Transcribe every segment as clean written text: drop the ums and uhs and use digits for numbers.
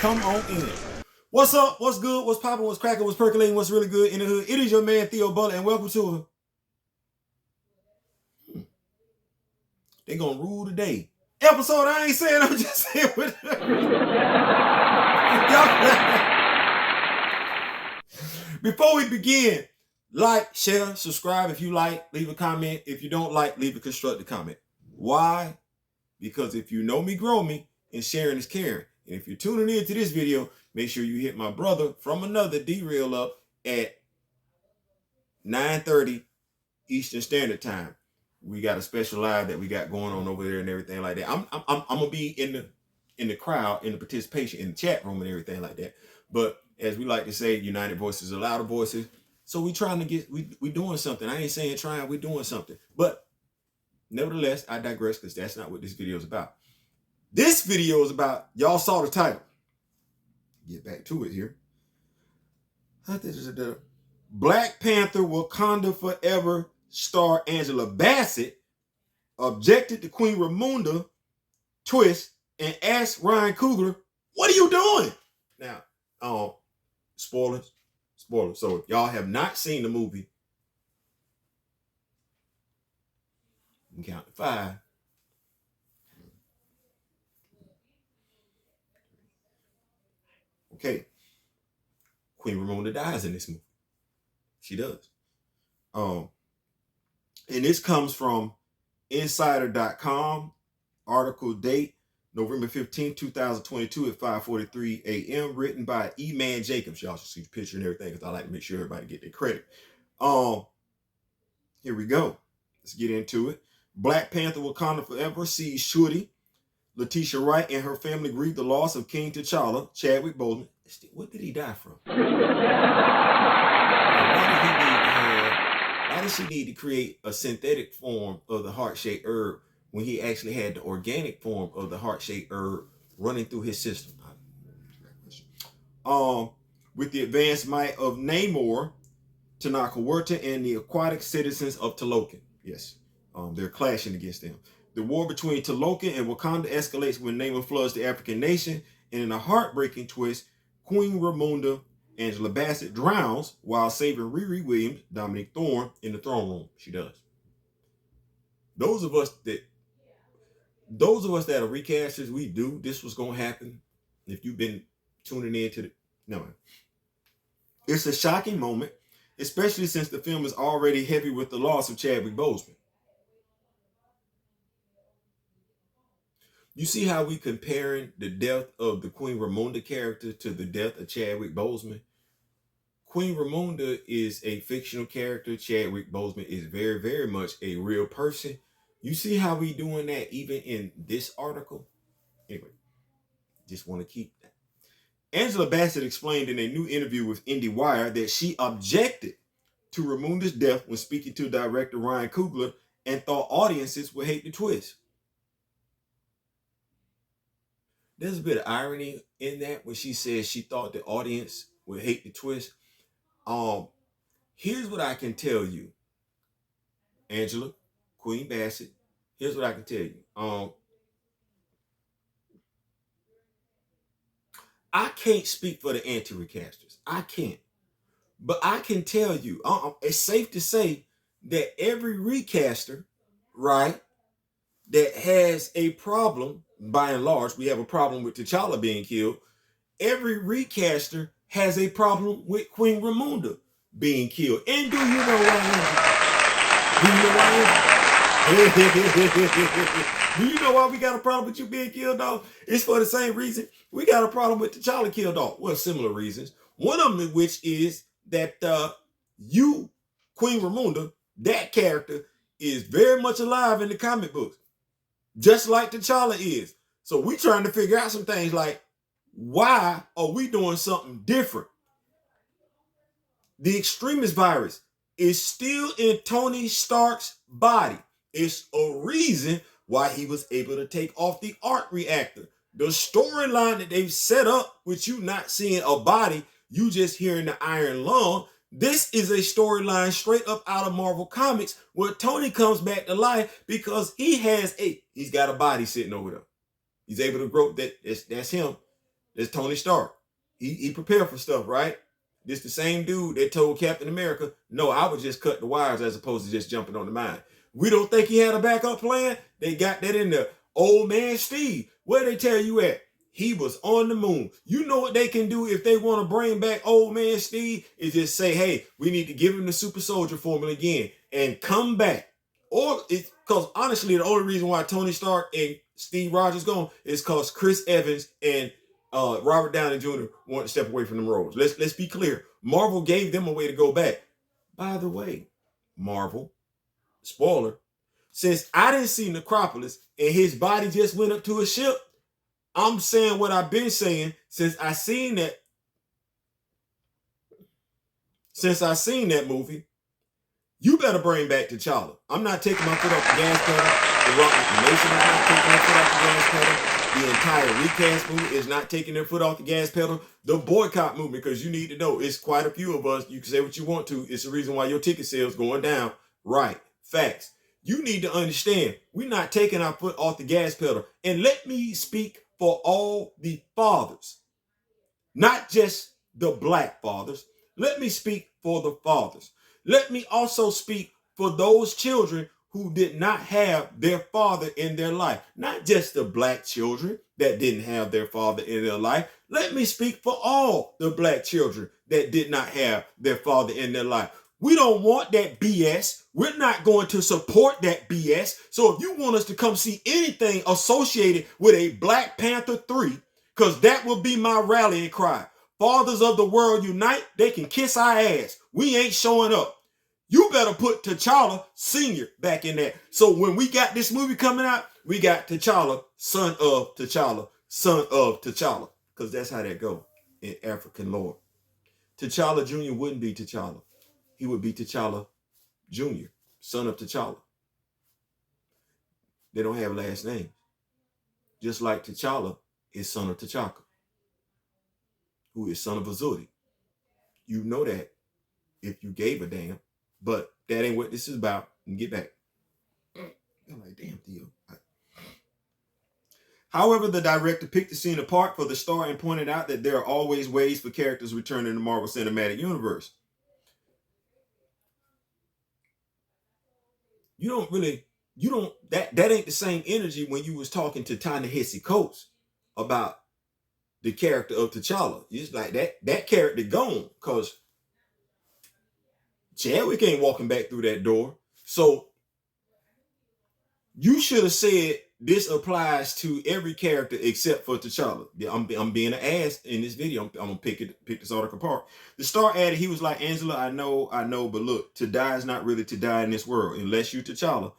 come on in. What's up? What's good? What's popping? What's cracking? What's percolating? What's really good in the hood? It is your man Theo Butler, and welcome to They Gonna Rule Today episode. I ain't saying, I'm just saying with Before we begin, like, share, subscribe if you like, leave a comment. If you don't like, leave a constructive comment. Why? Because if you know me, grow me, and sharing is caring. And if you're tuning in to this video, make sure you hit my brother from another derail up at 9:30 Eastern Standard Time. We got a special live that we got going on over there and everything like that. I'm gonna be in the crowd, in the participation, in the chat room and everything like that. But as we like to say, united voices are louder voices. So we trying to get we doing something. I ain't saying trying, we're doing something. But nevertheless, I digress because that's not what this video is about. This video is about, y'all saw the title. Get back to it here. Black Panther Wakanda Forever star Angela Bassett objected to Queen Ramunda twist and asked Ryan Coogler, "What are you doing?" Now, spoilers. So if y'all have not seen the movie, you can count to 5. Okay. Queen Ramunda dies in this movie. She does. And this comes from insider.com, article date November 15, 2022 at 5:43 a.m. written by E-Man Jacobs. Y'all should see the picture and everything because I like to make sure everybody get their credit. Here we go. Let's get into it. Black Panther Wakanda Forever sees Shuri, Letitia Wright, and her family grieve the loss of King T'Challa, Chadwick Boseman. What did he die from? Why does she need to create a synthetic form of the heart-shaped herb when he actually had the organic form of the heart-shaped herb running through his system? With the advanced might of Namor, Tanaka Huerta, and the aquatic citizens of Talokan. Yes, they're clashing against them. The war between Talokan and Wakanda escalates when Namor floods the African nation, and in a heartbreaking twist, Queen Ramunda, Angela Bassett, drowns while saving Riri Williams, Dominique Thorne, in the throne room. She does. Those of us that are recasters, we do. This was going to happen. If you've been tuning in to it's a shocking moment, especially since the film is already heavy with the loss of Chadwick Boseman. You see how we comparing the death of the Queen Ramunda character to the death of Chadwick Boseman? Queen Ramunda is a fictional character. Chadwick Boseman is very, very much a real person. You see how we doing that even in this article? Anyway, just want to keep that. Angela Bassett explained in a new interview with IndieWire that she objected to Ramunda's death when speaking to director Ryan Coogler and thought audiences would hate the twist. There's a bit of irony in that when she says she thought the audience would hate the twist. Here's what I can tell you, Angela, Queen Bassett. Here's what I can tell you. I can't speak for the anti-recasters. I can't. But I can tell you, it's safe to say that every recaster, right, that has a problem, by and large, we have a problem with T'Challa being killed. Every recaster has a problem with Queen Ramunda being killed. And do you know why? Do you know why we got a problem with you being killed off? It's for the same reason we got a problem with T'Challa killed off. Well, similar reasons. One of them, which is that you, Queen Ramunda, that character is very much alive in the comic books, just like T'Challa is. So we trying to figure out some things like, why are we doing something different? The extremist virus is still in Tony Stark's body. It's a reason why he was able to take off the arc reactor. The storyline that they've set up with you not seeing a body, you just hearing the iron lung. This is a storyline straight up out of Marvel Comics where Tony comes back to life because he's got a body sitting over there. He's able to grow. That's him. It's Tony Stark. He prepared for stuff, right? This the same dude that told Captain America, no, I would just cut the wires as opposed to just jumping on the mine. We don't think he had a backup plan. They got that in the Old Man Steve. Where they tell you at? He was on the moon. You know what they can do if they want to bring back Old Man Steve? Is just say, hey, we need to give him the super soldier formula again and come back. Or it's because honestly, the only reason why Tony Stark and Steve Rogers gone is because Chris Evans and Robert Downey Jr. want to step away from them roles. Let's be clear. Marvel gave them a way to go back. By the way, Marvel, spoiler, since I didn't see Necropolis and his body just went up to a ship, I'm saying what I've been saying since I seen that movie. You better bring back T'Challa. I'm not taking my foot off the gas pedal. The Rock Nation is not taking their foot off the gas pedal. The entire recast movement is not taking their foot off the gas pedal. The boycott movement, because you need to know, it's quite a few of us. You can say what you want to. It's the reason why your ticket sales going down. Right. Facts. You need to understand, we're not taking our foot off the gas pedal. And let me speak for all the fathers, not just the black fathers. Let me speak for the fathers. Let me also speak for those children who did not have their father in their life. Not just the black children that didn't have their father in their life. Let me speak for all the black children that did not have their father in their life. We don't want that BS. We're not going to support that BS. So if you want us to come see anything associated with a Black Panther 3, because that will be my rallying cry. Fathers of the world unite. They can kiss our ass. We ain't showing up. You better put T'Challa Sr. back in there. So when we got this movie coming out, we got T'Challa, son of T'Challa, son of T'Challa. Because that's how that go in African lore. T'Challa Jr. wouldn't be T'Challa. He would be T'Challa Jr., son of T'Challa. They don't have last names. Just like T'Challa is son of T'Chaka, who is son of Azuri. You know that if you gave a damn, but that ain't what this is about. And get back. I'm like, damn, Theo. However, the director picked the scene apart for the star and pointed out that there are always ways for characters returning to the Marvel Cinematic Universe. That ain't the same energy when you was talking to Ta-Nehisi Coates about the character of T'Challa. It's like that character gone, because Chadwick ain't walking back through that door. So you should have said this applies to every character except for T'Challa. I'm being an ass in this video. I'm gonna pick this article apart. The star added, he was like, Angela, I know, but look, to die is not really to die in this world unless you T'Challa.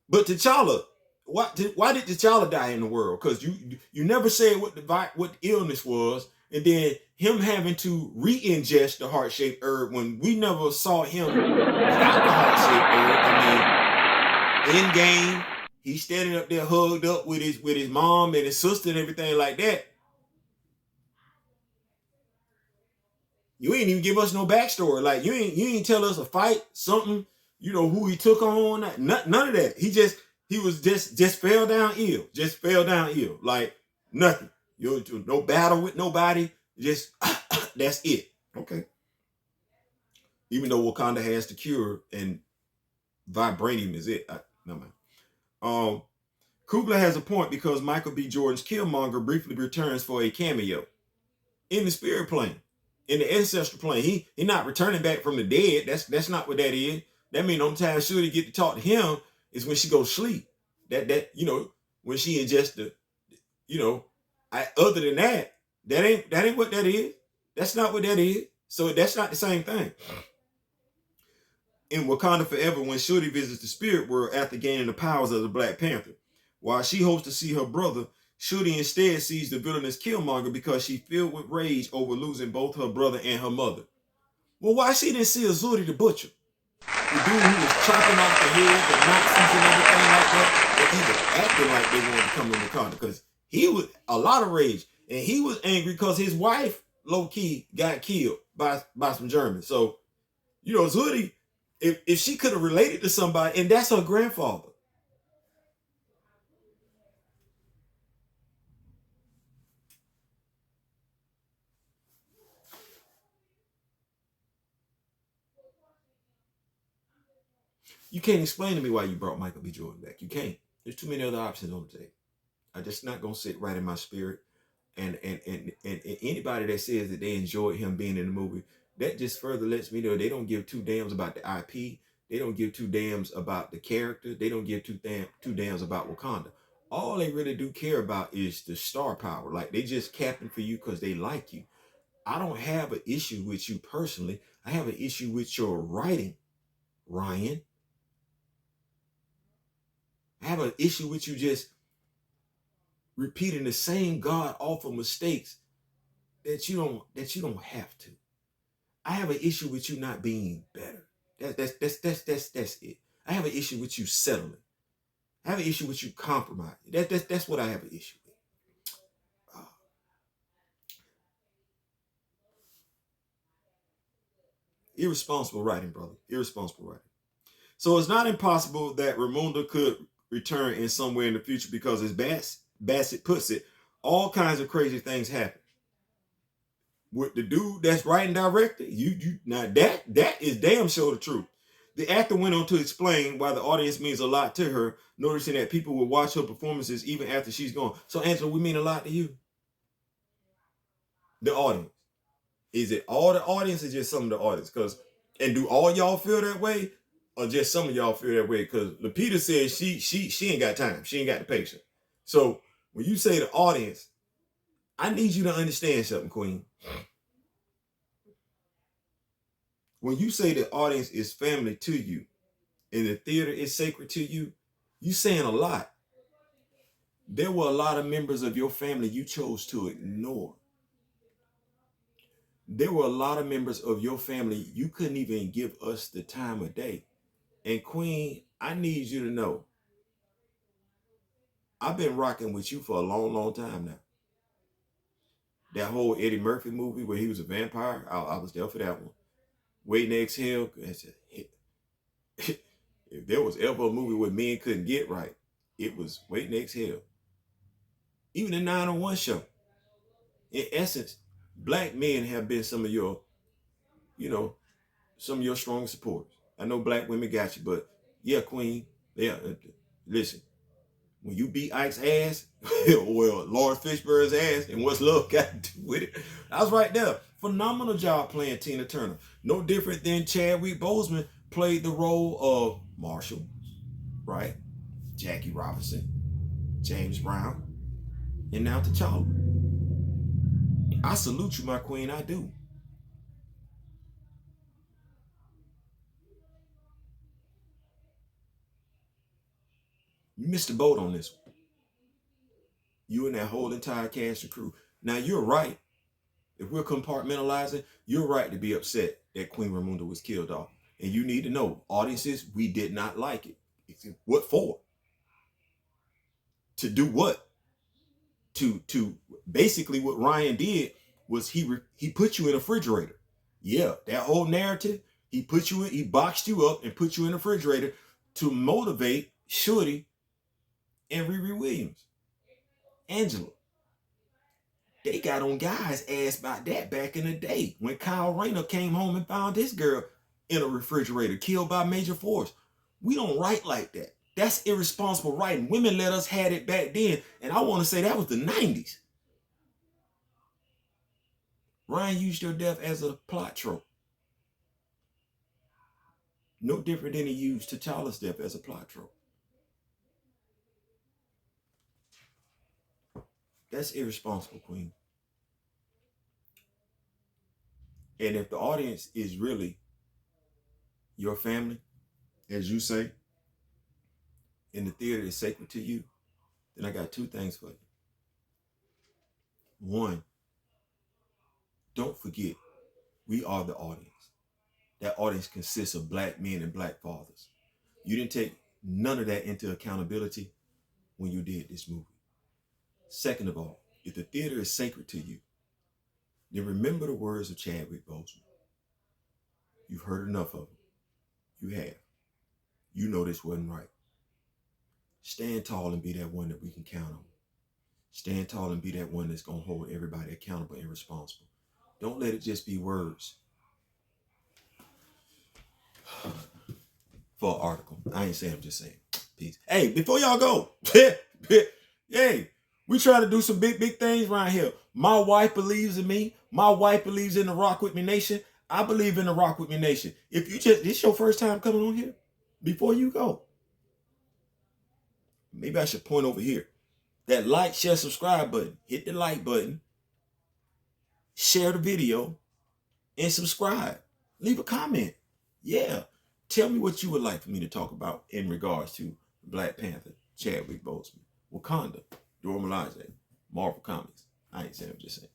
But T'Challa, why did T'Challa die in the world? Because you never said what the illness was, and then him having to re-ingest the heart-shaped herb when we never saw him without the heart-shaped herb. I mean, in game, he's standing up there hugged up with his mom and his sister and everything like that. You ain't even give us no backstory. Like you ain't tell us a fight, something, who he took on, none of that. He was just fell down ill. Just fell down ill. Like nothing. No battle with nobody. Just that's it. Okay. Even though Wakanda has the cure and vibranium is it. No man. Coogler has a point because Michael B. Jordan's Killmonger briefly returns for a cameo in the spirit plane. In the ancestral plane, he not returning back from the dead. That's not what that is. That means the only time Shuri get to talk to him is when she goes sleep. That when she ingests the, other than that ain't what that is. That's not what that is. So that's not the same thing. In Wakanda Forever, when Shuri visits the spirit world after gaining the powers of the Black Panther, while she hopes to see her brother, Shuri instead sees the villainous Killmonger because she's filled with rage over losing both her brother and her mother. Well, why she didn't see Azuri the Butcher? The dude who was chopping off the heads of Nazis and everything like that, or even acting like they wanted to come in Wakanda, because he was a lot of rage. And he was angry because his wife, low-key, got killed by some Germans. So, Azuri, if she could have related to somebody, and that's her grandfather. You can't explain to me why you brought Michael B. Jordan back. You can't. There's too many other options on the table. I just not gonna sit right in my spirit. And anybody that says that they enjoyed him being in the movie, that just further lets me know they don't give two damns about the IP. They don't give two damns about the character. They don't give two damns about Wakanda. All they really do care about is the star power. Like they just capping for you because they like you. I don't have an issue with you personally. I have an issue with your writing, Ryan. I have an issue with you just repeating the same god awful mistakes that you don't have to. I have an issue with you not being better. That's it. I have an issue with you settling. I have an issue with you compromising. That's what I have an issue with. Uh, Irresponsible writing, brother. Irresponsible writing. So it's not impossible that Ramunda could return in somewhere in the future because, as Bassett puts it, all kinds of crazy things happen. With the dude that's writing director, you now that is damn sure the truth. The actor went on to explain why the audience means a lot to her, noticing that people will watch her performances even after she's gone. So, Angela, we mean a lot to you? The audience. Is it all the audience or just some of the audience? And do all y'all feel that way? Or just some of y'all feel that way? Because Lupita says she ain't got time. She ain't got the patience. So when you say the audience, I need you to understand something, Queen. When you say the audience is family to you and the theater is sacred to you, you saying a lot. There were a lot of members of your family you chose to ignore. There were a lot of members of your family you couldn't even give us the time of day. And Queen, I need you to know, I've been rocking with you for a long, long time now. That whole Eddie Murphy movie where he was a vampire, I was there for that one. Wait and Exhale. If there was ever a movie where men couldn't get right, it was Wait and Exhale. Even the 901 show. In essence, black men have been some of your, you know, some of your strong supporters. I know black women got you, but yeah, Queen, yeah, listen, when you beat Ike's ass, well, Lawrence Fishburne's ass, and what's love got to do with it? I was right there. Phenomenal job playing Tina Turner. No different than Chadwick Boseman played the role of Marshall, right? Jackie Robinson, James Brown, and now T'Challa. I salute you, my queen. I do. You missed the boat on this one. You and that whole entire cast and crew. Now, you're right. If we're compartmentalizing, you're right to be upset that Queen Ramunda was killed off. And you need to know, audiences, we did not like it. What for? To do what? To basically what Ryan did was he put you in a refrigerator. Yeah, that whole narrative, he boxed you up and put you in a refrigerator to motivate Shorty and Riri Williams. Angela. They got on guys' ass about that back in the day when Kyle Rayner came home and found this girl in a refrigerator, killed by Major Force. We don't write like that. That's irresponsible writing. Women let us had it back then, and I want to say that was the 90s. Ryan used your death as a plot trope. No different than he used T'Challa's death as a plot trope. That's irresponsible, Queen. And if the audience is really your family, as you say, and the theater is sacred to you, then I got two things for you. One, don't forget, we are the audience. That audience consists of black men and black fathers. You didn't take none of that into accountability when you did this movie. Second of all, if the theater is sacred to you, then remember the words of Chadwick Boseman. You've heard enough of them. You have. You know this wasn't right. Stand tall and be that one that we can count on. Stand tall and be that one that's going to hold everybody accountable and responsible. Don't let it just be words. for an article. I ain't saying, I'm just saying. Peace. Hey, before y'all go, hey, we try to do some big things around here. My wife believes in me. My wife believes in the Rock With Me Nation. I believe in the Rock With Me Nation. If you this your first time coming on here, before you go, maybe I should point over here. That like, share, subscribe button. Hit the like button. Share the video. And subscribe. Leave a comment. Yeah. Tell me what you would like for me to talk about in regards to Black Panther, Chadwick Boseman, Wakanda, Dora Milaje, Marvel Comics. I ain't saying, I'm just saying.